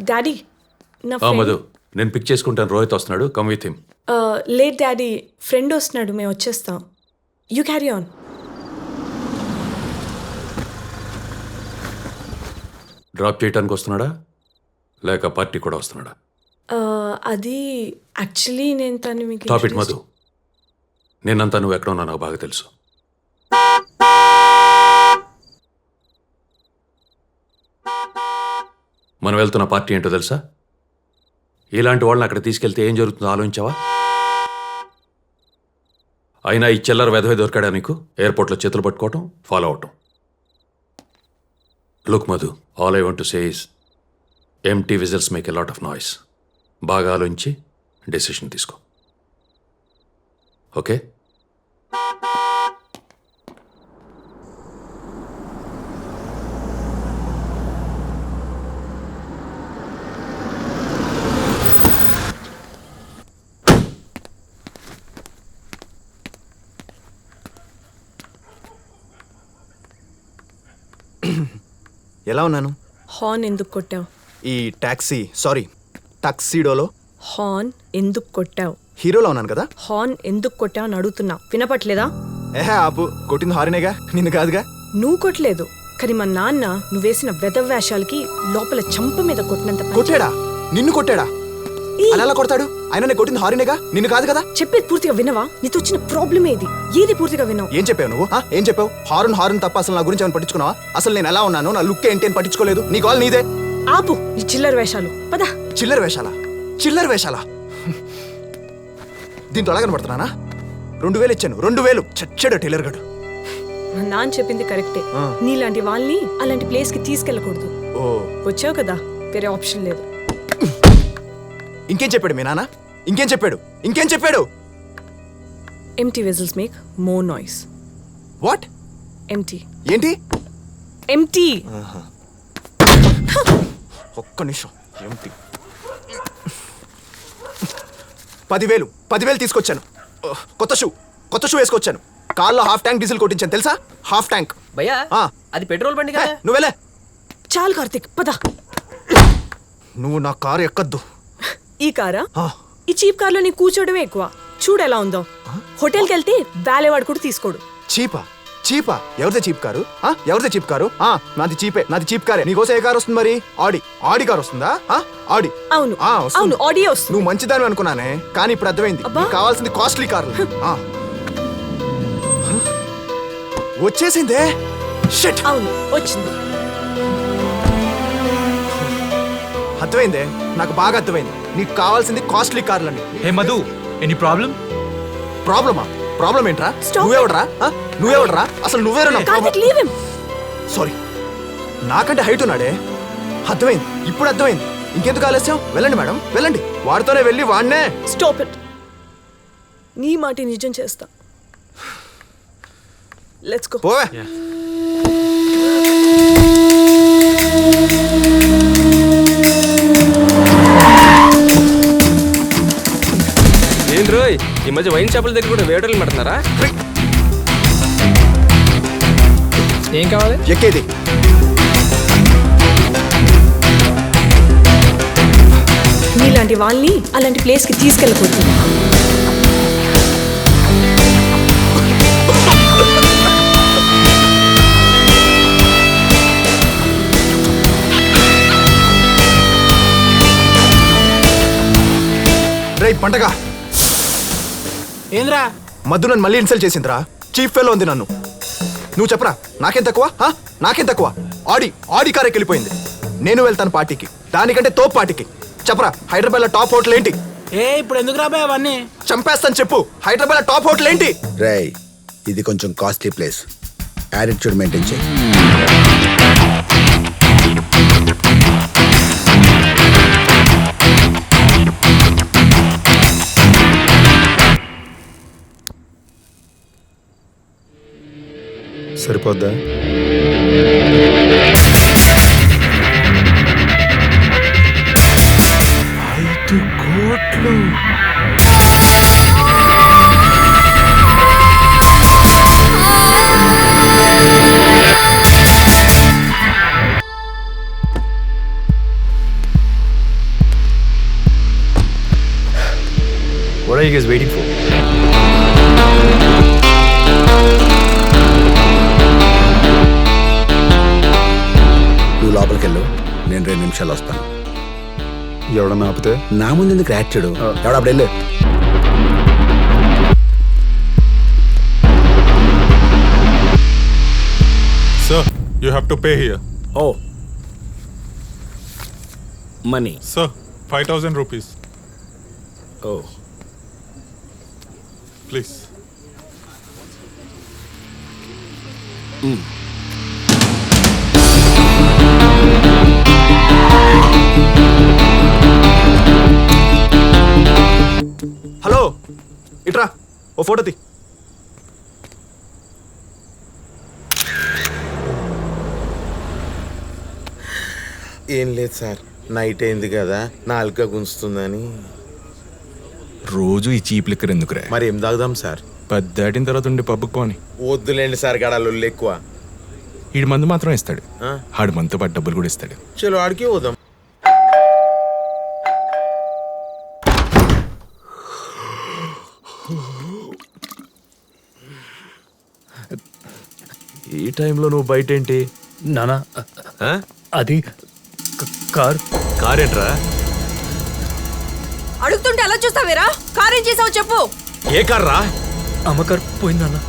Daddy నా మధు నేను pick చేసుకుంటాను. రోహిత్ వస్తున్నాడు, come with him. Late daddy, friend వస్తున్నాడు, మేము వచ్చేస్తాం. You carry on. డ్రాప్ చేయడానికి వస్తున్నాడా లేక పార్టీ కూడా వస్తున్నాడా? అది యాక్చువల్లీ నేను తను మీకు టాప్ ఇట్ మధు. నేనంతా నువ్వు ఎక్కడ ఉన్నా నాకు బాగా తెలుసు. మనం వెళ్తున్న పార్టీ ఏంటో తెలుసా? ఇలాంటి వాళ్ళని అక్కడ తీసుకెళ్తే ఏం జరుగుతుందో ఆలోచించావా? అయినా ఈ చిల్లర వెధవే దొరికాడా నీకు? ఎయిర్పోర్ట్లో చేతులు పట్టుకోవటం, ఫాలో అవటం. Look Madhu, all I want to say is empty whistles make a lot of noise. బాగా ఆలోచించి డెసిషన్ తీసుకో. ఓకే? ఎలా ఉన్నాను? హార్న్ ఎందుకు కొట్టావు? ఈ టాక్సీడోలో హార్న్ ఎందుకు కొట్టావు? హీరోలో ఉన్నాను కదా. హార్న్ ఎందుకు కొట్టావు అని అడుగుతున్నా, వినపట్లేదా? ఆపు, కొట్టింది హారినేగా, నిన్ను కాదుగా. నువ్వు కొట్టలేదు, కానీ మా నాన్న నువ్వు వేసిన వెధవ్యాషాలకి లోపల చంప మీద కొట్టినంత పని కొట్టాడా? నిన్ను కొట్టాడా? అలా కొడతాడు? ఆయన నేను కొట్టింది హారినేగా, నిన్ను కాదు కదా. చెప్పేది పూర్తిగా వినవా? నీతో వచ్చిన ప్రాబ్లమ్ ఏది పూర్తిగా వినవు? ఏం చెప్పావు నువ్వు? ఏం చెప్పావు? హారన్ తప్ప అసలు నా గురించి ఏమైనా పట్టించుకున్నావా? అసలు నేను ఎలా ఉన్నాను, నా లుక్ ఏంటి అని పట్టించుకోలేదు. నీ కాల్ నీదే. ఆపు నీ చిల్లర వేషాలు, పద. చిల్లర వేషాలా? దీంతో ఎలా కనబడుతున్నానా? 2000 ఇచ్చాను, 2000. చచ్చాడు టైలర్ గడు. మా నాన్న చెప్పింది కరెక్టే. నీలాంటి వాళ్ళని అలాంటి ప్లేస్ కి తీసుకెళ్ళకూడదు. వచ్చావు కదా, వేరే ఆప్షన్ లేదు. ఇంకేం చెప్పాడు మీ నాన్న? ఇంకేం చెప్పాడు? Empty vessels make more noise. What? Empty. ఏంటి? ఎంటీ. ఒక్క నిమిషం. ఎంటీ. 10,000 తీసుకొచ్చాను. కొత్త షూ వేసుకొచ్చాను. కార్లో హాఫ్ ట్యాంక్ డీజిల్ కొట్టించాను తెలుసా? Half tank. భయ్యా, అది పెట్రోల్ బండి కదా. నువ్వెలే. చాలు కార్తిక్, పద. నువ్వు నా కారు ఎక్కద్దు. ఈ కారా? ఈ చీప్ కార్లో నీ కూర్చోవడమే ఎక్కువ. చూడు ఎలా ఉందో. హోటల్కి వెళ్తే వాలేవాడు కూడా తీసుకోడు. చీపా? ఎవరిదే చీప్ కారు? నాది చీప్ కారే. నీకోసం ఏ కారు వస్తుంది మరి? ఆడి కారు వస్తుందా? ఆడి. అవును, ఆడి వస్తుంది. నువ్వు మంచిదాని అనుకున్నానే, కానీ ఇప్పుడు అర్థమైంది. కావాల్సింది కాస్ట్లీ కార్లు. వచ్చేసిందే. షిట్. అవును, వచ్చింది. అర్థమైందే, నాకు బాగా అర్థమైంది. నీకు కావాల్సింది కాస్ట్లీ కార్లని. హే మధు, ఎనీ ప్రాబ్లం? ప్రాబ్లం ఏంట్రా? నువ్వెవడరా? అసలు నువ్వేరా? సారీ, నాకంటే హైట్ ఉన్నాడే. అర్థమైంది, ఇప్పుడు అర్థమైంది. ఇంకెందుకు ఆలస్యం? వెళ్ళండి మేడం, వెళ్ళండి. వాడితోనే వెళ్ళి వాడినే. Stop it. నీ మాట నిజం చేస్తా. Let's go. పోవే. ఏంటి రోయ్, ఈ మధ్య వైన్ షాపుల దగ్గర కూడా వేటర్లు పడుతున్నారా? ఏం కావాలి? ఎక్కేది. నీలాంటి వాళ్ళని అలాంటి ప్లేస్ కి తీసుకెళ్ళకూడదు. రేయ్ పండగ, ఏంద్రా మధు నన్ను మళ్ళీ ఇన్సల్ట్ చేసిందిరా. చీఫ్ ఫెలో ఉంది నన్ను. నువ్వు చెప్పరా, నాకేం తక్కువ? ఆడి కారెక్కి వెళ్ళిపోయింది. నేను వెళ్తాను పార్టీకి, దానికంటే తోపు పార్టీకి. చెప్పరా, హైదరాబాద్ లో టాప్ హోటల్ ఏంటి? ఇప్పుడు ఎందుకు రాబాయ్ అవన్నీ? చంపేస్తాను చెప్పు. హైదరాబాద్ లో టాప్ హోటల్ ఏంటి? రేయ్, ఇది కొంచెం కాస్ట్లీ ప్లేస్. యాటిట్యూడ్ మెయింటైన్ చేయి. సరిపోద్దా? 5 కోట్లు. are you guys waiting for? నువ్వు లోపలికి వెళ్ళు, నేను 2 నిమిషాలు వస్తాను. ఎవడన్నా ఆపితే నా ముందు ఎందుకు యాక్చుడు ఎవడప్పుడు వెళ్ళు. Sir, you have to pay here. Oh. Money. Sir, 5,000 rupees. Oh. Please. Hello, ఇట్రా, ఓ ఫోటో తీ. ఏం లేదు సార్, నైట్ అయింది కదా, నాలుక గుంజుతుందని. రోజు ఈ చీప్ లిక్కర్ ఎందుకురా? మరి ఏం తాగుదాం సార్? 10 దాటిన తర్వాత ఉండి పబ్బుకు పోని. వద్దులేండి సార్, గడాలు ఎక్కువ. ఈడు మందు మాత్రం ఇస్తాడు, ఆ? ఆడు మనతో పాటు డబ్బులు కూడా ఇస్తాడు. చలో ఆడికి పోదాం. ఈ టైంలో నువ్వు బయట ఏంటి? నానా అది కార్ ఏంట్రా? అడుగుతుంటే అలా చూస్తావేరా? కార్ ఏం చేసావు చెప్పు. ఏ కార్ రా? అమ్మ కార్ పోయింది నాన్న.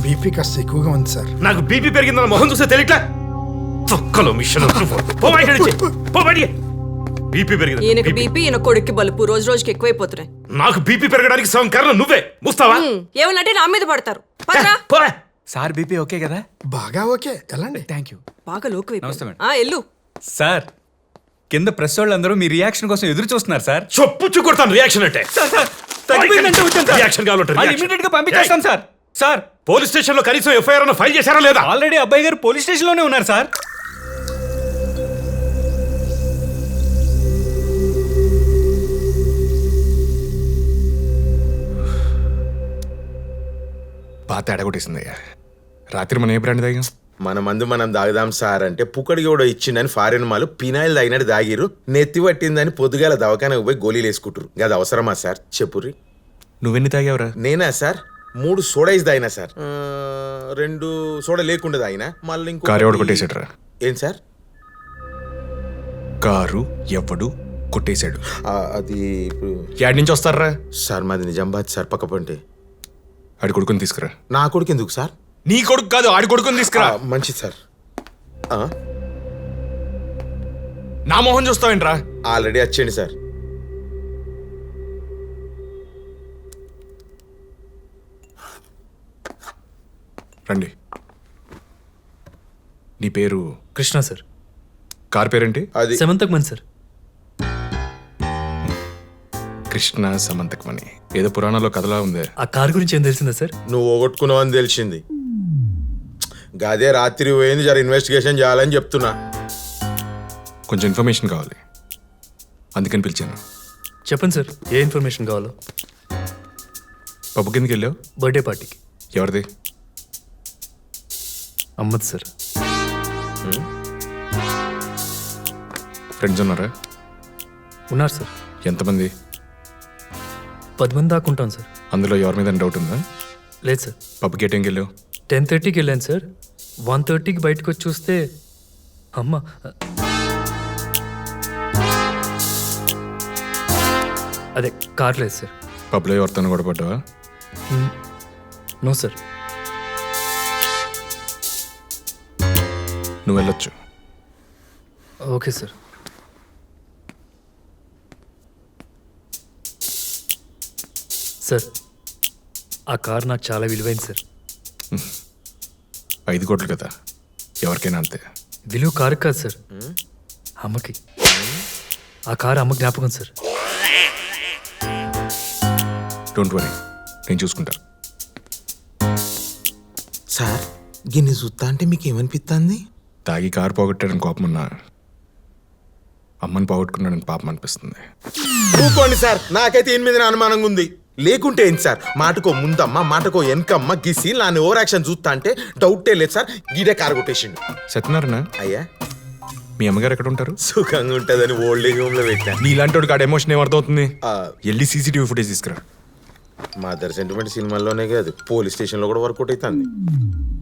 బీపీ కాస్త ఎక్కువగా ఉంది సార్. నాకు బీపీ పెరిగిందన్న మొహం చూస్తే తెలియట్లే. తొక్కలో మిషన్ బీపీ పెరిగింది. ఈయనకి బీపీ, ఈయన కొడుక్కి బలుపు రోజు రోజుకి ఎక్కువైపోతున్నాయి. నాకు బీపీ పెరగడానికి సగం కారణం నువ్వే. ముస్తావా? ఏమనంటే నా మీద పడతారు. పదరా. సార్ బీపీ ఓకే కదా? బాగా ఓకే, ఎలాండి? Thank you. బాగా లోకు నమస్తే మేడం. ఎల్లు. సార్, కింద ప్రెస్ వాళ్ళందరూ మీ రియాక్షన్ కోసం ఎదురు చూస్తున్నారు సార్. చొప్పు కొడతాను రియాక్షన్ అంటే. రియాక్షన్ కావాలంటే ఇమీడియట్ గా పంపించేస్తాం సార్. సార్, పోలీస్ స్టేషన్ లో కనీసం ఎఫ్ఐఆర్ అన్న ఫైల్ చేశారా లేదా? ఆల్రెడీ అబ్బాయి గారు పోలీస్ స్టేషన్ లోనే ఉన్నారు సార్. బాగా తేడా కొట్టేసిందయ్యా. రాత్రి మనం ఏ బ్రాండ్ తాగాం? మన మందు మనం తాగుదాం సార్ అంటే పుక్కడికి కూడా ఇచ్చిండని ఫారెన్ మాలు పినాయిల్ తాగినట్టు తాగిరు. నెత్తి పట్టిందని పొద్దుగాల దవాఖానకు పోయి గోళీలు వేసుకుంటారు. అది అవసరమా సార్ చెప్పుర్రి? నువ్వెన్ని తాగావురా? నేనా సార్ 3 సోడాయిస్ తాగినా సార్. 2 సోడా లేకుండా తాగినా. మళ్ళీ ఇంకో కారు ఎవడు కొట్టేసాడురా? ఏం సార్? కారు ఎవడు కొట్టేశాడు? అది ఇప్పుడు యాడ్ నుంచి వస్తారా సార్? మాది నిజామాబాద్ సార్, పక్క పంటే. ఆడి కొడుకుని తీసుకురా. నా కొడుకు ఎందుకు సార్? నీ కొడుకు కాదు, ఆడి కొడుకుని తీసుకురా. మంచిది సార్. నా మొహం చూస్తావేంట్రా? ఆల్రెడీ వచ్చేయండి సార్. రండి. నీ పేరు? కృష్ణ సార్. కార్ పేరేంటి? అది సెమంతక్మన్ సార్. కృష్ణ సమంతకమని ఏదో పురాణంలో కథలా ఉంది. ఆ కార్ గురించి ఏం తెలిసిందా సార్? నువ్వు ఓగొట్టుకున్నావు అని తెలిసింది. గదే రాత్రి పోయింది, జర ఇన్వెస్టిగేషన్ చేయాలని చెప్తున్నా. కొంచెం ఇన్ఫర్మేషన్ కావాలి. అందుకని పిలిచాను. చెప్పండి సార్, ఏ ఇన్ఫర్మేషన్ కావాలో? పబ్బు కిందకి వెళ్ళావు? బర్త్డే పార్టీకి. ఎవరిది? అమ్మది సార్. ఫ్రెండ్స్ ఉన్నారా? ఉన్నారు సార్. ఎంతమంది? 10 మంది దాకా ఉంటాం సార్. అందులో ఎవరి మీద డౌట్ ఉందా? లేదు సార్. పబ్కి ఏ టైంకి వెళ్ళావు? 10:30కి వెళ్ళాను సార్. 1:30కి బయటకు వచ్చి చూస్తే అమ్మ అదే కార్ లేదు సార్. పబ్లో ఎవరితో కూడా పడ్డావా? No sir. నువ్వు వెళ్ళొచ్చు. Okay sir. సార్, ఆ కార్ నాకు చాలా విలువైంది సార్. 5 కోట్లు కదా, ఎవరికైనా అంతే. విలువ కారు కాదు సార్, అమ్మకి. ఆ కారు అమ్మ జ్ఞాపకం సార్. డోంట్ వరీ, నేను చూసుకుంటా. సార్ గిన్ని చూస్తా అంటే మీకు ఏమనిపిస్తుంది? తాగి కారు పోగొట్టాడని కోపం ఉన్నా, అమ్మని పోగొట్టుకున్నాడని పాపం అనిపిస్తుంది. ఊకోండి సార్, నాకైతే 8 మీద అనుమానంగా ఉంది. లేకుంటే ఏంటి సార్, మాటకో ముందమ్మ మాటకో వెనకమ్మ గిసి నాని ఓవర్ యాక్షన్ చూస్తా అంటే డౌటే లేదు సార్. గీడే కారు కొట్టేసిండు. సత్యనారాయణ, అయ్యా మీ అమ్మగారు ఎక్కడ ఉంటారు? సుఖంగా ఉంటుందని ఓల్డ్ ఏజ్ హోమ్ లో పెట్టా. నీలాంటి వాడికి ఆడ ఎమోషన్ ఏమర్థమవుతుంది? వెళ్ళి సీసీటీవీ ఫుటేజ్ తీసుకురా. మదర్ సెంటిమెంట్ సినిమాల్లోనే కాదు, పోలీస్ స్టేషన్ లో కూడా వర్కౌట్ అవుతుంది.